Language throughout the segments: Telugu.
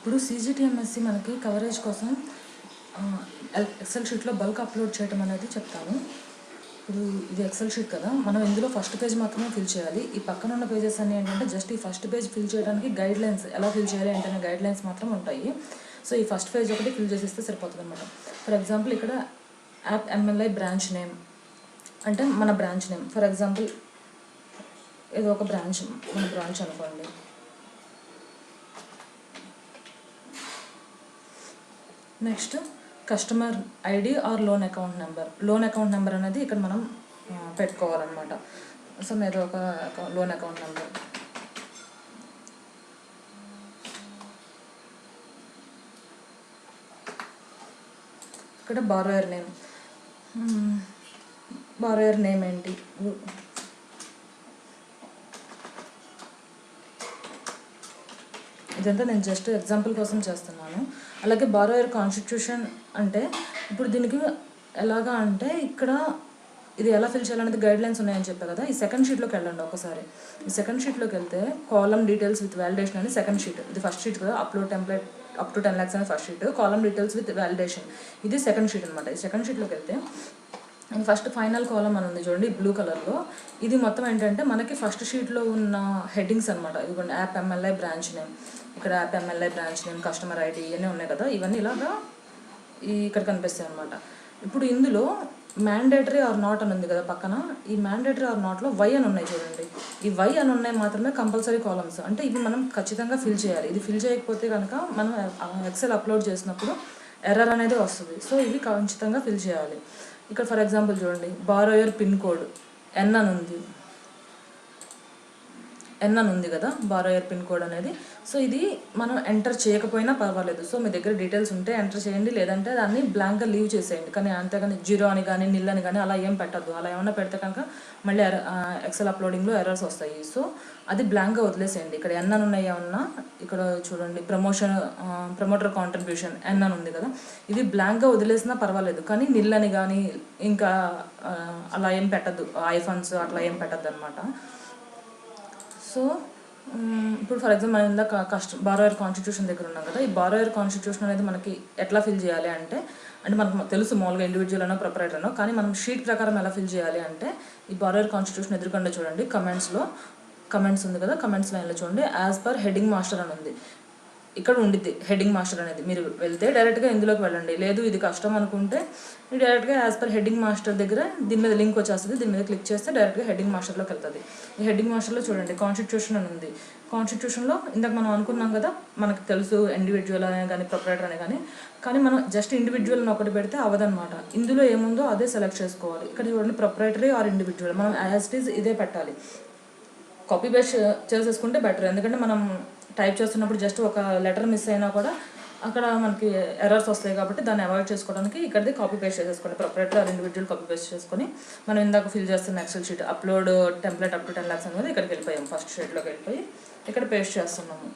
ఇప్పుడు CGTMSC మనకి కవరేజ్ కోసం ఎక్సెల్ షీట్లో బల్క్ అప్లోడ్ చేయడం అనేది చెప్తాను. ఇప్పుడు ఇది ఎక్సెల్ షీట్ కదా, మనం ఇందులో ఫస్ట్ పేజ్ మాత్రమే ఫిల్ చేయాలి. ఈ పక్కన ఉన్న పేజెస్ అన్నీ ఏంటంటే జస్ట్ ఈ ఫస్ట్ పేజ్ ఫిల్ చేయడానికి గైడ్ లైన్స్, ఎలా ఫిల్ చేయాలి ఏంటనే గైడ్ లైన్స్ మాత్రం ఉంటాయి. సో ఈ ఫస్ట్ పేజ్ ఒకటి ఫిల్ చేసిస్తే సరిపోతుంది అనమాట. ఫర్ ఎగ్జాంపుల్ ఇక్కడ యాప్ MLI బ్రాంచ్ నేమ్ అంటే మన బ్రాంచ్ నేమ్. ఫర్ ఎగ్జాంపుల్ ఏదో ఒక బ్రాంచ్, మన బ్రాంచ్ అనుకోండి. Next customer ID are loan account number. Loan account number అనేది ఇక్కడ మనం పెట్టుకోవాలన్నమాట. సో ఏదో ఒక లోన్ అకౌంట్ నెంబర్. ఇక్కడ బారోయర్ నేమ్. బారోయర్ నేమ్ ఏంటి? ఇదంతా నేను జస్ట్ ఎగ్జాంపుల్ కోసం చేస్తున్నాను. అలాగే బారోయర్ కాన్స్టిట్యూషన్ అంటే ఇప్పుడు దీనికి ఎలాగా అంటే ఇక్కడ ఇది ఎలా ఫిల్ చేయాలనేది గైడ్ లైన్స్ ఉన్నాయని చెప్పా కదా. ఈ సెకండ్ షీట్లోకి వెళ్ళండి ఒకసారి. ఈ సెకండ్ షీట్లోకి వెళ్తే కాలమ్ డీటెయిల్స్ విత్ వ్యాలిడేషన్ అని సెకండ్ షీట్. ఇది ఫస్ట్ షీట్ కదా, upload template up to 10 lakhs అనేది first sheet. Column details with validation ఇది సెకండ్ షీట్ అనమాట. ఈ సెకండ్ షీట్లోకి వెళ్తే ఫస్ట్ ఫైనల్ కాలమ్ అని ఉంది చూడండి బ్లూ కలర్లో. ఇది మొత్తం ఏంటంటే మనకి ఫస్ట్ షీట్లో ఉన్న హెడ్డింగ్స్ అనమాట. ఇదిగోండి యాప్ MLI బ్రాంచ్ నేమ్, ఇక్కడ app MLI branch name, customer ID ఇవన్నీ ఉన్నాయి కదా. ఇవన్నీ ఇలాగా ఇక్కడ కనిపిస్తాయి అనమాట. ఇప్పుడు ఇందులో మ్యాండేటరీ ఆర్ నాట్ అని ఉంది కదా పక్కన. ఈ మ్యాండేటరీ ఆర్ నాట్లో వై అని ఉన్నాయి చూడండి. ఈ వై అని ఉన్నాయి మాత్రమే కంపల్సరీ కాలమ్స్. అంటే ఇవి మనం ఖచ్చితంగా ఫిల్ చేయాలి. ఇది ఫిల్ చేయకపోతే కనుక మనం ఎక్సెల్ అప్లోడ్ చేసినప్పుడు ఎర్రర్ అనేది వస్తుంది. సో ఇవి ఖచ్చితంగా ఫిల్ చేయాలి. ఇక్కడ ఫర్ ఎగ్జాంపుల్ చూడండి, బారోయర్ పిన్ కోడ్ ఎన్ అని ఉంది కదా, బారోయర్ పిన్ కోడ్ అనేది. సో ఇది మనం ఎంటర్ చేయకపోయినా పర్వాలేదు. సో మీ దగ్గర డీటెయిల్స్ ఉంటే ఎంటర్ చేయండి, లేదంటే దాన్ని బ్లాంక్గా లీవ్ చేసేయండి. కానీ అంతేగాని జీరో అని కానీ నిల్ అని కానీ అలా ఏం పెట్టద్దు. అలా ఏమన్నా పెడితే కనుక మళ్ళీ ఎక్సెల్ అప్లోడింగ్లో ఎర్రర్స్ వస్తాయి. సో అది బ్లాంక్గా వదిలేసేయండి. ఇక్కడ ఎన్ అని ఉన్నాయి ఏమన్నా, ఇక్కడ చూడండి ప్రమోటర్ కాంట్రిబ్యూషన్ ఎన్ అని ఉంది కదా, ఇది బ్లాంక్గా వదిలేసినా పర్వాలేదు. కానీ నిల్ అని కానీ ఇంకా అలా ఏం పెట్టద్దు, ఐఫండ్స్ అట్లా ఏం పెట్టద్దు అనమాట. సో ఇప్పుడు ఫర్ ఎగ్జాంపుల్ మనం ఇందాక బారోయర్ కాన్స్టిట్యూషన్ దగ్గర ఉన్నాం కదా. ఈ బారోయర్ కాన్స్టిట్యూషన్ అనేది మనకి ఎట్లా ఫిల్ చేయాలి అంటే మనకు తెలుసు మామూలుగా ఇండివిజువల్ అనో ప్రొపరైటర్ అనో, కానీ మనం షీట్ ప్రకారం ఎలా ఫిల్ చేయాలి అంటే ఈ బారోయర్ కాన్స్టిట్యూషన్ ఎదురుకుండా చూడండి, కమెంట్స్ ఉంది కదా, కమెంట్స్ లైన్లో చూడండి యాజ్ పర్ హెడ్డింగ్ మాస్టర్ అని ఉంది. ఇక్కడ ఉండిద్ది హెడ్డింగ్ మాస్టర్ అనేది. మీరు వెళ్తే డైరెక్ట్గా ఇందులోకి వెళ్ళండి. లేదు ఇది కష్టం అనుకుంటే మీరు డైరెక్ట్గా యాజ్ పర్ హెడ్డింగ్ మాస్టర్ దగ్గర దీని మీద లింక్ వచ్చేస్తుంది. దీని మీద క్లిక్ చేస్తే డైరెక్ట్గా హెడ్డింగ్ మాస్టర్లోకి వెళ్తుంది. ఈ హెడ్డింగ్ మాస్టర్లో చూడండి కాన్స్టిట్యూషన్ అని ఉంది. కాన్స్టిట్యూషన్లో ఇందాక మనం అనుకున్నాం కదా, మనకు తెలుసు ఇండివిజువల్ అనే కానీ ప్రొపరైటర్ అనే కానీ మనం జస్ట్ ఇండివిజువల్ అని ఒకటి పెడితే అవ్వదన్నమాట. ఇందులో ఏముందో అదే సెలెక్ట్ చేసుకోవాలి. ఇక్కడ చూడండి ప్రొపరైటరీ ఆర్ ఇండివిజువల్, మనం యాజ్ ఇట్ ఈజ్ ఇదే పెట్టాలి. కాపీ పేస్ట్ చేసేసుకుంటే బెటర్. ఎందుకంటే మనం టైప్ చేస్తున్నప్పుడు జస్ట్ ఒక లెటర్ మిస్ అయినా కూడా అక్కడ మనకి ఎర్రర్స్ వస్తాయి. కాబట్టి దాన్ని అవాయిడ్ చేసుకోవడానికి ఇక్కడిది కాపీ పేస్ట్ చేసేసుకోండి. Proprietor or individual copy paste చేసుకొని మనం ఇందాక ఫిల్ చేస్తున్న excel sheet upload template up to 10 lakhs అనేది ఇక్కడికి వెళ్ళిపోయాం. ఫస్ట్ షీట్లోకి వెళ్ళిపోయి ఇక్కడ పేస్ట్ చేస్తున్నాము.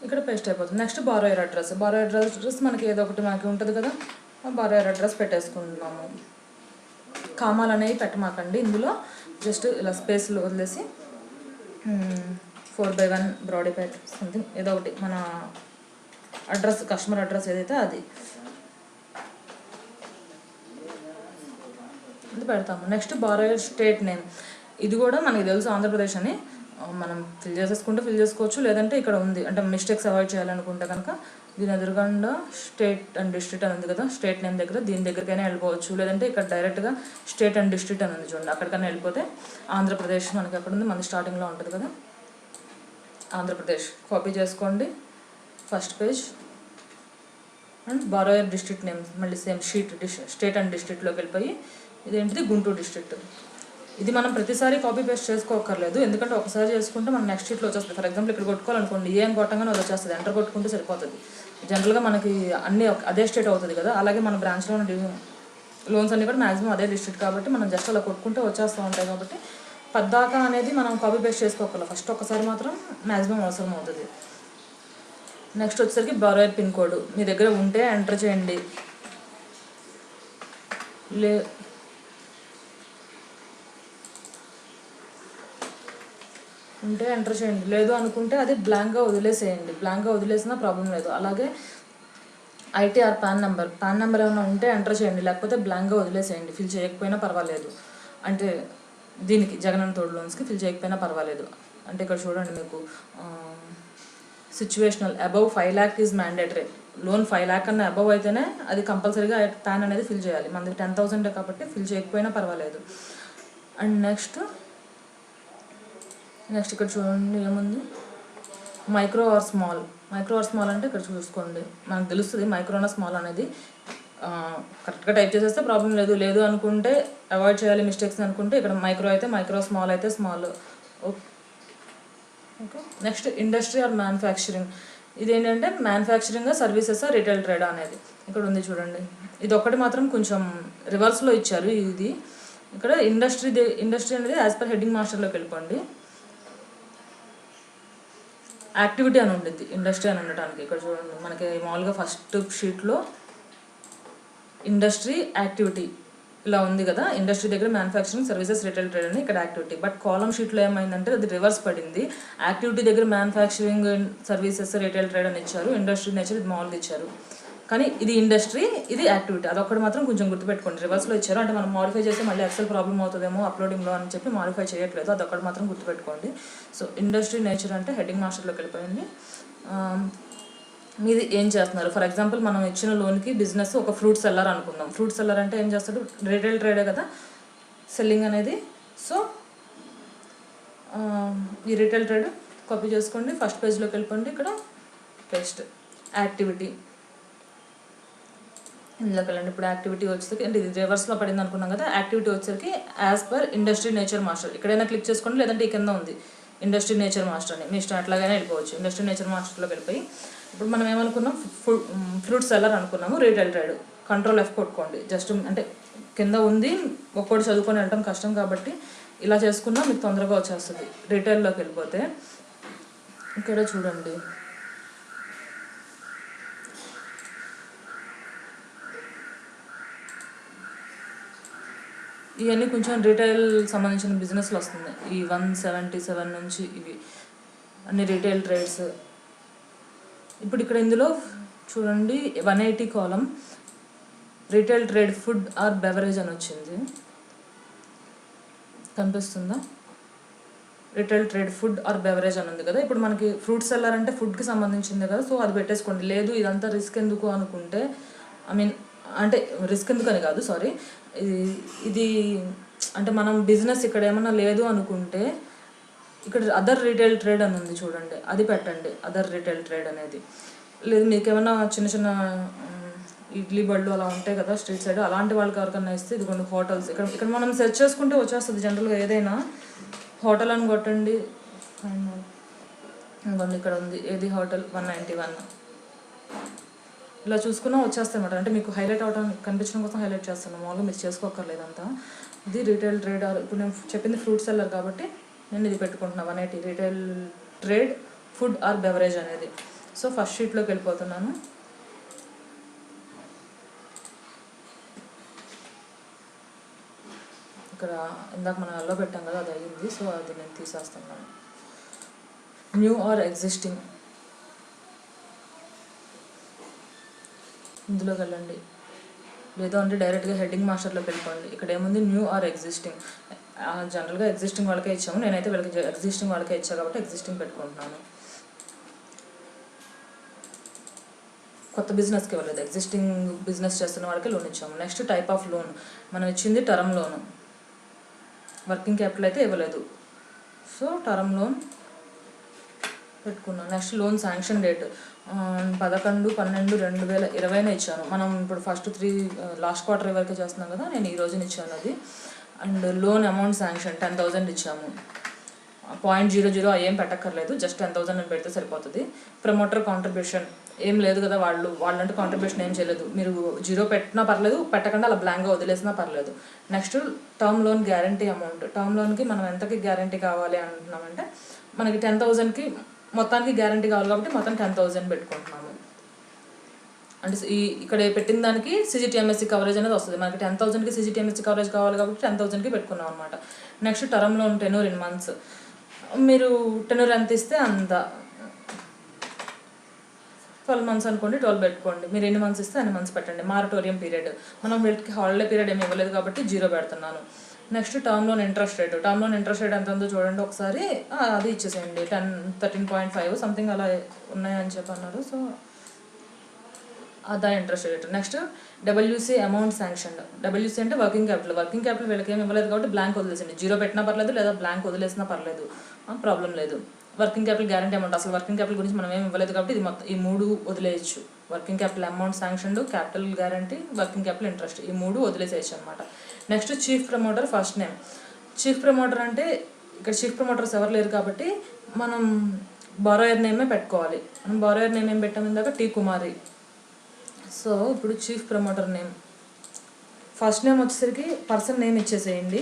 ఇక్కడ పేస్ట్ అయిపోతుంది. నెక్స్ట్ బారోయర్ అడ్రస్ మనకి ఏదో ఒకటి మనకి ఉంటుంది కదా, బారోయర్ అడ్రస్ పెట్టేసుకుంటున్నాము. కామాలు అనేవి పెట్టమాకండి ఇందులో, జస్ట్ ఇలా స్పేస్లో వదిలేసి 4/1 బ్రాడీపేట్ సంథింగ్ ఏదో ఒకటి మన అడ్రస్, కస్టమర్ అడ్రస్ ఏదైతే అది పెడతాము. Next borrower state name. ఇది కూడా మనకి తెలుసు ఆంధ్రప్రదేశ్ అని. మనం ఫిల్ ఫిల్ చేసుకోవచ్చు, లేదంటే ఇక్కడ ఉంది అంటే మిస్టేక్స్ అవాయిడ్ చేయాలనుకుంటే కనుక దీని ఎదురుకుండా స్టేట్ అండ్ డిస్ట్రిక్ట్ అని ఉంది కదా, స్టేట్ నేమ్ దగ్గర దీని దగ్గరికైనా వెళ్ళిపోవచ్చు. లేదంటే ఇక్కడ డైరెక్ట్గా స్టేట్ అండ్ డిస్ట్రిక్ట్ అని ఉంది చూడండి, అక్కడికైనా వెళ్ళిపోతే ఆంధ్రప్రదేశ్ మనకి ఎక్కడ ఉంది, మన స్టార్టింగ్లో ఉంటుంది కదా ఆంధ్రప్రదేశ్. కాపీ చేసుకోండి first page. And borrower district name మళ్ళీ సేమ్ స్టేట్ అండ్ డిస్ట్రిక్ట్లోకి వెళ్ళిపోయి ఇదేంటిది గుంటూరు డిస్ట్రిక్ట్. ఇది మనం ప్రతిసారి కాపీ పేస్ట్ చేసుకోకర్లేదు, ఎందుకంటే ఒకసారి చేసుకుంటే మనం నెక్స్ట్ షీట్లో వచ్చేస్తుంది. ఫర్ ఎగ్జాంపుల్ ఇక్కడ కొట్టుకోవాలనుకోండి, ఏం కొట్టగానే అది వచ్చేస్తుంది, ఎంటర్ కొట్టుకుంటే సరిపోతుంది. జనరల్గా మనకి అన్నీ అదే స్టేట్ అవుతుంది కదా, అలాగే మన బ్రాంచ్లో లోన్స్ అన్నీ కూడా మ్యాక్సిమం అదే డిస్ట్రిక్ట్ కాబట్టి మనం జస్ట్ అలా కొట్టుకుంటే వచ్చేస్తూ ఉంటాయి. కాబట్టి పద్దాకా అనేది మనం కాపీ పేస్ట్ చేసుకోగలం. ఫస్ట్ ఒకసారి మాత్రం మ్యాక్సిమం అవసరం అవుతుంది. నెక్స్ట్ వచ్చేసరికి బారోయర్ పిన్ కోడ్ మీ దగ్గర ఉంటే ఎంటర్ చేయండి. ఉంటే ఎంటర్ చేయండి, లేదు అనుకుంటే అది బ్లాంక్గా వదిలేసేయండి. బ్లాంక్గా వదిలేసినా ప్రాబ్లం లేదు. అలాగే ఐటీఆర్ పాన్ నెంబర్ ఏమైనా ఉంటే ఎంటర్ చేయండి, లేకపోతే బ్లాంక్గా వదిలేసేయండి, ఫిల్ చేయకపోయినా పర్వాలేదు. అంటే దీనికి జగనన్న తోడు లోన్స్కి ఫిల్ చేయకపోయినా పర్వాలేదు. అంటే ఇక్కడ చూడండి మీకు situational above 5 lakh is mandatory. Loan 5 lakh కన్నా అబవ్ అయితేనే అది కంపల్సరీగా పాన్ అనేది ఫిల్ చేయాలి. మనది 10,000 కాబట్టి ఫిల్ చేయకపోయినా పర్వాలేదు. అండ్ నెక్స్ట్ ఇక్కడ చూడండి ఏముంది, మైక్రో ఆర్ స్మాల్ అంటే ఇక్కడ చూసుకోండి, మనకు తెలుస్తుంది మైక్రోనా స్మాల్ అనేది. కరెక్ట్గా టైప్ చేసేస్తే ప్రాబ్లం లేదు అనుకుంటే అవాయిడ్ చేయాలి మిస్టేక్స్ అనుకుంటే ఇక్కడ మైక్రో అయితే మైక్రో, స్మాల్ అయితే small. Okay. Next industry or manufacturing. ఇదేంటంటే మ్యానుఫ్యాక్చరింగ్, సర్వీసెస్, రిటైల్ ట్రేడ్ అనేది ఇక్కడ ఉంది చూడండి. ఇది ఒక్కటి మాత్రం కొంచెం రివర్స్లో ఇచ్చారు. ఇది ఇక్కడ ఇండస్ట్రీ అనేది యాజ్ పర్ హెడ్డింగ్ మాస్టర్లోకి వెళ్ళిపోండి. యాక్టివిటీ అని ఉంటుంది, ఇండస్ట్రీ అని ఉండటానికి. ఇక్కడ చూడండి మనకి మామూలుగా ఫస్ట్ షీట్లో ఇండస్ట్రీ యాక్టివిటీ ఇలా ఉంది కదా. ఇండస్ట్రీ దగ్గర మ్యానుఫ్యాక్చరింగ్, సర్వీసెస్, రిటైల్ ట్రేడ్ అని ఇక్కడ యాక్టివిటీ. బట్ కాలమ్ షీట్లో ఏమైందంటే అది రివర్స్ పడింది. యాక్టివిటీ దగ్గర మ్యానుఫ్యాక్చరింగ్, సర్వీసెస్, రిటైల్ ట్రేడ్ అని ఇచ్చారు. ఇండస్ట్రీ నేచర్ ఇది మామూలుగా ఇచ్చారు. కానీ ఇది ఇండస్ట్రీ, ఇది యాక్టివిటీ. అదొక్కటి మాత్రం కొంచెం గుర్తుపెట్టుకోండి, రివర్స్లో ఇచ్చారు. అంటే మనం మాడిఫై చేస్తే మళ్ళీ ఎక్సెల్ ప్రాబ్లం అవుతుందేమో అప్లోడింగ్లో అని చెప్పి మాడిఫై చేయట్లేదు. అదొక్కటి మాత్రం గుర్తుపెట్టుకోండి. సో ఇండస్ట్రీ నేచర్ అంటే హెడ్డింగ్ మాస్టర్లోకి వెళ్ళిపోయింది. మీది ఏం చేస్తున్నారు? ఫర్ ఎగ్జాంపుల్ మనం ఇచ్చిన లోన్కి బిజినెస్ ఒక ఫ్రూట్ సెల్లర్ అనుకుందాం. ఫ్రూట్ సెల్లర్ అంటే ఏం చేస్తాడు, రిటైల్ ట్రేడే కదా సెల్లింగ్ అనేది. సో ఈ రిటైల్ ట్రేడ్ కాపీ చేసుకోండి, ఫస్ట్ పేజ్లోకి వెళ్ళిపోండి. ఇక్కడ పేస్ట్ యాక్టివిటీ ఇందులోకి వెళ్ళండి. ఇప్పుడు యాక్టివిటీ వచ్చేసరికి అంటే ఇది రివర్స్లో పడింది అనుకున్నాం కదా. యాక్టివిటీ వచ్చేసరికి as per industry nature master ఇక్కడైనా క్లిక్ చేసుకోండి, లేదంటే ఈ కింద ఉంది ఇండస్ట్రీ నేచర్ మాస్టర్ అని, మీ ఇష్టం అట్లాగైనా వెళ్ళిపోవచ్చు. ఇండస్ట్రీ నేచర్ మాస్టర్లోకి వెళ్ళిపోయి ఇప్పుడు మనం ఏమనుకున్నాం, ఫ్రూట్ సెల్లర్ అనుకున్నాము, రిటైల్ ట్రేడ్. కంట్రోల్ F కొట్టుకోండి. జస్ట్ అంటే కింద ఉంది, ఒక్కోటి చదువుకొని వెళ్ళటం కష్టం కాబట్టి ఇలా చేసుకున్నా మీకు తొందరగా వచ్చేస్తుంది. రిటైల్లోకి వెళ్ళిపోతే ఇక్కడ చూడండి ఇవన్నీ కొంచెం రిటైల్ సంబంధించిన బిజినెస్లు వస్తుంది. ఈ 177 నుంచి ఇవి అన్ని రిటైల్ ట్రేడ్స్. ఇప్పుడు ఇక్కడ ఇందులో చూడండి 180 column retail trade food or beverage అని వచ్చింది, కనిపిస్తుందా? Retail trade food or beverage అని ఉంది కదా. ఇప్పుడు మనకి ఫ్రూట్ సెల్లర్ అంటే ఫుడ్కి సంబంధించింది కదా, సో అది పెట్టేసుకోండి. లేదు ఇదంతా రిస్క్ ఎందుకు అనుకుంటే, అంటే రిస్క్ ఎందుకని కాదు, సారీ, ఇది అంటే మనం బిజినెస్ ఇక్కడ ఏమన్నా లేదు అనుకుంటే ఇక్కడ అదర్ రిటైల్ ట్రేడ్ అని ఉంది చూడండి, అది పెట్టండి. అదర్ రిటైల్ ట్రేడ్ అనేది. లేదు మీకు ఏమైనా చిన్న చిన్న ఇడ్లీ బళ్ళు అలా ఉంటాయి కదా స్ట్రీట్ సైడ్, అలాంటి వాళ్ళకి ఎవరికన్నా ఇస్తే ఇదిగోండి హోటల్స్. ఇక్కడ మనం సెర్చ్ చేసుకుంటే వచ్చేస్తుంది జనరల్గా. ఏదైనా హోటల్ అని కొట్టండి, ఇదిగోండి ఇక్కడ ఉంది ఏది హోటల్ 191 ఇలా చూసుకున్నా వచ్చేస్తాయి అన్నమాట. అంటే మీకు హైలైట్ అవడం కనిపించడం కోసం హైలైట్ చేస్తాను, మామూలుగా మీరు చేసుకోకర్లేదు అంతా. ఇది రిటైల్ ట్రేడ్. ఇప్పుడు నేను చెప్పింది ఫ్రూట్ సెల్లర్ కాబట్టి నేను ఇది పెట్టుకుంటున్నా 180 retail trade food or beverage అనేది. సో ఫస్ట్ షీట్లోకి వెళ్ళిపోతున్నాను. ఇక్కడ ఇందాక మనం ఎల్లో పెట్టాం కదా, అది అయ్యింది. సో అది నేను తీసేస్తున్నాను. న్యూ ఆర్ ఎగ్జిస్టింగ్ ఇందులోకి వెళ్ళండి, లేదు అంటే డైరెక్ట్గా హెడ్డింగ్ మాస్టర్లోకి వెళ్ళిపోండి. ఇక్కడ ఏముంది, న్యూ ఆర్ ఎగ్జిస్టింగ్. జనరల్గా ఎగ్జిస్టింగ్ వాళ్ళకే ఇచ్చాము, నేనైతే వీళ్ళకి ఎగ్జిస్టింగ్ వాళ్ళకే ఇచ్చాను కాబట్టి ఎగ్జిస్టింగ్ పెట్టుకుంటున్నాను. కొత్త బిజినెస్కి ఇవ్వలేదు, ఎగ్జిస్టింగ్ బిజినెస్ చేస్తున్న వాళ్ళకి లోన్ ఇచ్చాము. నెక్స్ట్ టైప్ ఆఫ్ లోన్ మనం ఇచ్చింది టర్మ్ లోను, వర్కింగ్ క్యాపిటల్ అయితే ఇవ్వలేదు. సో టర్మ్ లోన్ పెట్టుకున్నాను. నెక్స్ట్ లోన్ శాంక్షన్ డేట్ 11/12/2020 ఇచ్చాను. మనం ఇప్పుడు ఫస్ట్ లాస్ట్ క్వార్టర్ వరకు చేస్తున్నాం కదా, నేను ఈ రోజున ఇచ్చాను అది. అండ్ లోన్ అమౌంట్ శాంక్షన్ 10,000 ఇచ్చాము. 0.00 ఏం పెట్టక్కర్లేదు, జస్ట్ 10,000 అని పెడితే సరిపోతుంది. ప్రమోటర్ కాంట్రిబ్యూషన్ ఏం లేదు కదా, వాళ్ళంటే కాంట్రిబ్యూషన్ ఏం చేయలేదు. మీరు 0 పెట్టినా పర్లేదు, పెట్టకుండా అలా బ్లాంక్గా వదిలేసినా పర్లేదు. Next term loan guarantee amount. Term లోన్కి మనం ఎంతకి గ్యారంటీ కావాలి అంటున్నామంటే మనకి 10,000కి మొత్తానికి గ్యారంటీ కావాలి కాబట్టి మొత్తం 10,000 పెట్టుకుంటున్నాము. అంటే ఇక్కడ పెట్టిన దానికి CGTMSE కవరేజ్ అనేది వస్తుంది. మనకి 10,000కి CGTMSE కవరేజ్ కావాలి కాబట్టి 10,000కి పెట్టుకున్నాం అనమాట. Next term loan tenure in months. మీరు టెన్యూర్ ఎంత ఇస్తే అంత 12 months అనుకోండి, 12 పెట్టుకోండి. మీరు ఎన్ని మంత్స్ ఇస్తే అన్ని మంత్స్ పెట్టండి. మారటోరియం పీరియడ్, మనం వీళ్ళకి హాలిడే పీరియడ్ ఏమి ఇవ్వలేదు కాబట్టి 0 పెడుతున్నాను. Next term loan interest rate. Term loan interest rate ఎంత ఉందో చూడండి ఒకసారి, అది ఇచ్చేసేయండి. 13.5 సంథింగ్ అలా ఉన్నాయని చెప్పన్నారు. సో అదా interest rate. Next WC amount sanction. WC అంటే వర్కింగ్ క్యాపిటల్. వర్కింగ్ క్యాపిటల్ వీళ్ళకి ఏమి ఇవ్వలేదు కాబట్టి బ్లాంక్ వదిలేసండి. 0 పెట్టినా పర్లేదు, లేదా బ్లాంక్ వదిలేసినా పర్లేదు, ప్రాబ్లం లేదు. వర్కింగ్ క్యాపిటల్ గ్యారంటీ అమౌంట్, అసలు వర్కింగ్ క్యాపిటల్ గురించి మనం ఏమి ఇవ్వలేదు కాబట్టి ఇది మొత్తం ఈ 3 వదిలేయచ్చు. Working capital amount sanction, capital guarantee, working capital interest, ఈ 3 వదిలేసేయచ్చు అనమాట. Next chief promoter first name. Chief promoter అంటే ఇక్కడ చీఫ్ ప్రమోటర్స్ ఎవరు లేరు కాబట్టి మనం బారోయర్ నేమే పెట్టుకోవాలి. మనం బారోయర్ నేమ్ ఏం పెట్టాము ఇందాక, టీ కుమారి. సో ఇప్పుడు chief promoter name, first name వచ్చేసరికి పర్సన్ నేమ్ ఇచ్చేసేయండి.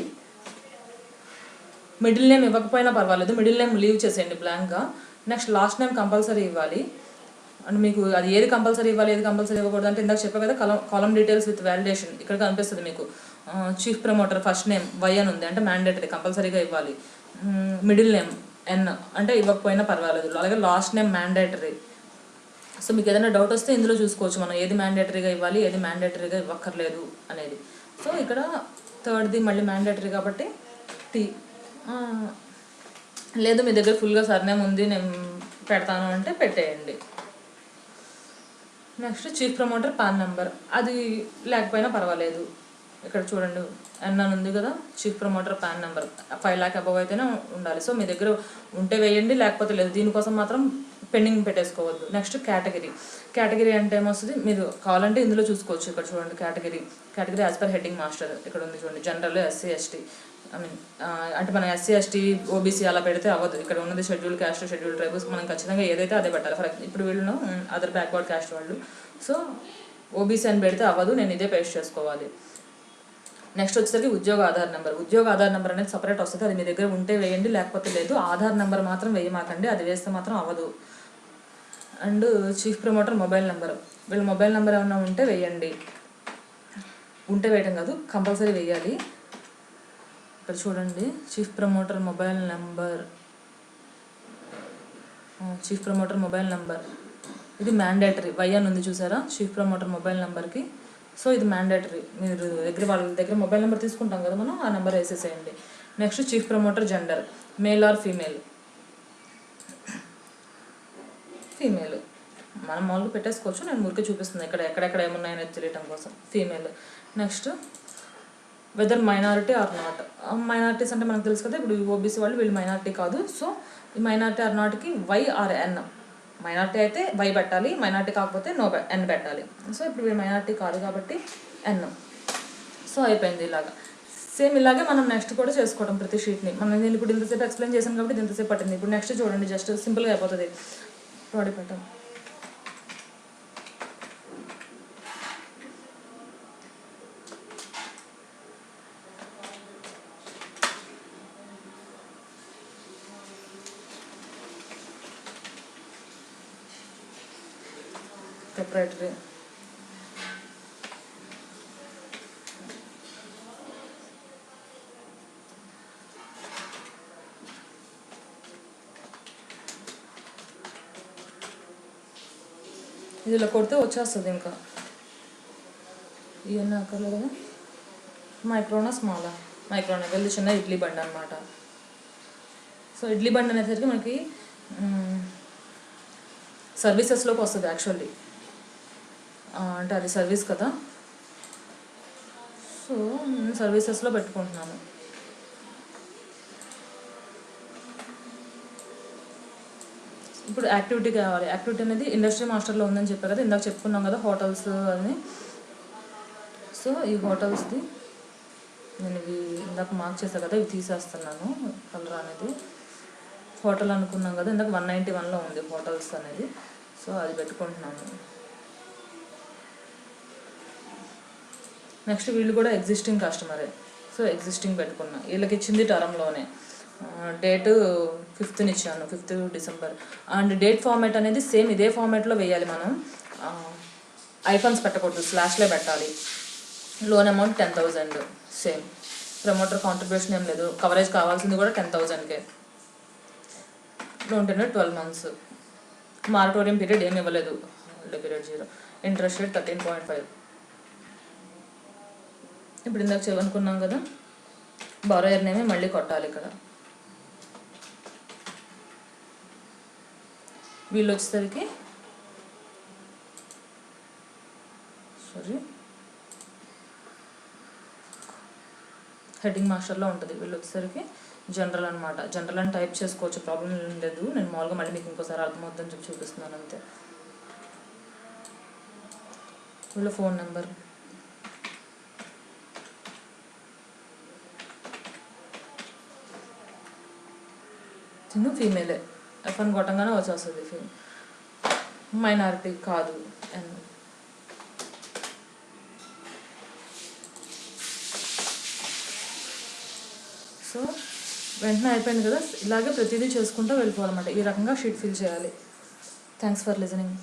మిడిల్ నేమ్ ఇవ్వకపోయినా పర్వాలేదు, మిడిల్ నేమ్ లీవ్ చేసేయండి బ్లాంక్గా. నెక్స్ట్ లాస్ట్ నేమ్ కంపల్సరీ ఇవ్వాలి. అండ్ మీకు అది ఏది కంపల్సరీ ఇవ్వాలి, ఏది కంపల్సరీ ఇవ్వకూడదు అంటే ఇందాక చెప్పా కదా, కాలం డీటెయిల్స్ విత్ వ్యాలిడేషన్ ఇక్కడ కనిపిస్తుంది మీకు. Chief promoter first name Y అని ఉంది అంటే మ్యాండేటరీ, కంపల్సరీగా ఇవ్వాలి. మిడిల్ నేమ్ ఎన్ అంటే ఇవ్వకపోయినా పర్వాలేదు. అలాగే లాస్ట్ నేమ్ మ్యాండేటరీ. సో మీకు ఏదైనా డౌట్ వస్తే ఇందులో చూసుకోవచ్చు మనం ఏది మ్యాండేటరీగా ఇవ్వాలి, ఏది మ్యాండేటరీగా ఇవ్వక్కర్లేదు అనేది. సో ఇక్కడ థర్డ్ది మళ్ళీ మ్యాండేటరీ కాబట్టి టీ. లేదు మీ దగ్గర ఫుల్గా సర్నేమ్ ఉంది నేను పెడతాను అంటే పెట్టేయండి. Next chief promoter pan number, అది లేకపోయినా పర్వాలేదు. ఇక్కడ చూడండి ఎన్ అని ఉంది కదా, chief promoter pan number 5 lakh above అయితేనే ఉండాలి. సో మీ దగ్గర ఉంటే వేయండి, లేకపోతే లేదు. దీనికోసం మాత్రం పెండింగ్ పెట్టేసుకోవద్దు. Next category. కేటగిరీ అంటే ఏమొస్తుంది మీరు కావాలంటే ఇందులో చూసుకోవచ్చు. ఇక్కడ చూడండి category as per heading master ఇక్కడ ఉంది చూడండి. జనరల్, ఎస్సీ ఎస్టీ, అంటే మనం ఎస్సీ ఎస్టీ ఓబీసీ అలా పెడితే అవ్వదు. ఇక్కడ ఉన్నది షెడ్యూల్ క్యాస్ట్, షెడ్యూల్ ట్రైబ్స్, మనం ఖచ్చితంగా ఏదైతే అదే పెట్టాలి. ఫర్ ఇప్పుడు వీళ్ళను అదర్ బ్యాక్వర్డ్ క్యాస్ట్ వాళ్ళు. సో ఓబీసీ అని పెడితే అవ్వదు, నేను ఇదే పేస్ట్ చేసుకోవాలి. నెక్స్ట్ వచ్చేసరికి ఉద్యోగ ఆధార్ నెంబర్. ఉద్యోగ ఆధార్ నెంబర్ అనేది సపరేట్ వస్తుంది, అది మీ దగ్గర ఉంటే వేయండి, లేకపోతే లేదు. ఆధార్ నెంబర్ మాత్రం వేయమాకండి, అది వేస్తే మాత్రం అవ్వదు. And chief promoter mobile number, వీళ్ళ మొబైల్ నెంబర్ ఏమైనా ఉంటే వేయండి. ఉంటే వేయటం కాదు, కంపల్సరీ వేయాలి. ఇక్కడ చూడండి chief promoter mobile number, chief promoter mobile number ఇది మ్యాండేటరీ. వై అని ఉంది చూసారా చీఫ్ ప్రమోటర్ మొబైల్ నెంబర్కి. సో ఇది మ్యాండేటరీ. మీరు వాళ్ళ దగ్గర మొబైల్ నెంబర్ తీసుకుంటాం కదా మనం, ఆ నెంబర్ వేసేసేయండి. Next chief promoter gender, male or female. Female మనం మామూలుగా పెట్టేసుకోవచ్చు, నేను ఊరికే చూపిస్తున్నాను ఇక్కడ ఎక్కడెక్కడ ఏమున్నాయని తెలియటం కోసం. Female. Next whether minority or not. Minorities అంటే మనకు తెలుసు కదా, ఇప్పుడు ఓబీసీ వాళ్ళు వీళ్ళు మైనారిటీ కాదు. సో ఈ మైనారిటీ ఆర్ నాట్కి వై ఆర్ ఎన్. మైనారిటీ అయితే వై పెట్టాలి, మైనారిటీ కాకపోతే ఎన్ పెట్టాలి. సో ఇప్పుడు వీళ్ళు మైనారిటీ కాదు కాబట్టి ఎన్. సో అయిపోయింది ఇలాగా. సేమ్ ఇలాగే మనం నెక్స్ట్ కూడా చేసుకోవడం ప్రతి షీట్ని. నేను ఇప్పుడు ఇంతసేపు ఎక్స్ప్లెయిన్ చేశాను కాబట్టి ఇంతసేపు పట్టింది. ఇప్పుడు నెక్స్ట్ చూడండి, జస్ట్ సింపుల్గా అయిపోతుంది. బాడీ పెట్టాం. ప్రొప్రైటరీ. ఇదిలో కొడితే వచ్చేస్తుంది. ఇంకా ఇవన్నీ అక్కర్లేదు కదా. మైక్రోనా స్మాలా? మైక్రోనా. వెళ్ళి చిన్న ఇడ్లీ బండి అనమాట. సో ఇడ్లీ బండి అనేసరికి మనకి సర్వీసెస్లోకి వస్తుంది యాక్చువల్లీ, అంటే అది సర్వీస్ కదా. సో నేను సర్వీసెస్లో పెట్టుకుంటున్నాను. ఇప్పుడు యాక్టివిటీ కావాలి. యాక్టివిటీ అనేది ఇండస్ట్రీ మాస్టర్లో ఉందని చెప్పారు కదా, ఇందాక చెప్పుకున్నాం కదా హోటల్స్ అని. సో ఈ హోటల్స్ది నేను ఇవి ఇందాక మార్క్ చేశాను కదా, ఇవి తీసేస్తున్నాను. కలర్ అనేది హోటల్ అనుకున్నాం కదా, ఇందాక 191లో ఉంది హోటల్స్ అనేది. సో అది పెట్టుకుంటున్నాను. నెక్స్ట్ వీళ్ళు కూడా ఎగ్జిస్టింగ్ కస్టమరే. సో ఎగ్జిస్టింగ్ పెట్టుకున్నా. వీళ్ళకి ఇచ్చింది టర్మ్లోనే. డేటు 5th ఇచ్చాను, 5th December. And date format అనేది సేమ్ ఇదే ఫార్మాట్లో వేయాలి మనం. ఐఫాన్స్ పెట్టకూడదు, స్లాష్లే పెట్టాలి. Loan amount 10,000 same. Promoter contribution ఏం లేదు. కవరేజ్ కావాల్సింది కూడా 10,000కే. Loan tenure 12 months. Moratorium period ఏమి ఇవ్వలేదు. Holiday period 0. Interest rate 13.5. ఇప్పుడు ఇందాక అనుకున్నాం కదా, బారోయర్ నేమే మళ్ళీ కొట్టాలి ఇక్కడ. వీళ్ళు వచ్చేసరికి హెడ్డింగ్ మాస్టర్లో ఉంటుంది. వీళ్ళు వచ్చేసరికి జనరల్ అనమాట. జనరల్ అని టైప్ చేసుకోవచ్చు, ప్రాబ్లం లేదు. నేను మామూలుగా మళ్ళీ మీకు ఇంకోసారి అర్థమవుతుందని చెప్పి చూపిస్తున్నాను అంతే. వీళ్ళ ఫోన్ నెంబర్, చిన్న ఫీమేలే, ఎఫ్ఎన్ కొట్టంగానే వచ్చేస్తుంది. మైనారిటీ కాదు. సో వెంటనే అయిపోయింది కదా. ఇలాగే ప్రతిదీ చేసుకుంటూ వెళ్ళిపోవాలన్నమాట. ఈ రకంగా షీట్ ఫిల్ చేయాలి. Thanks for listening.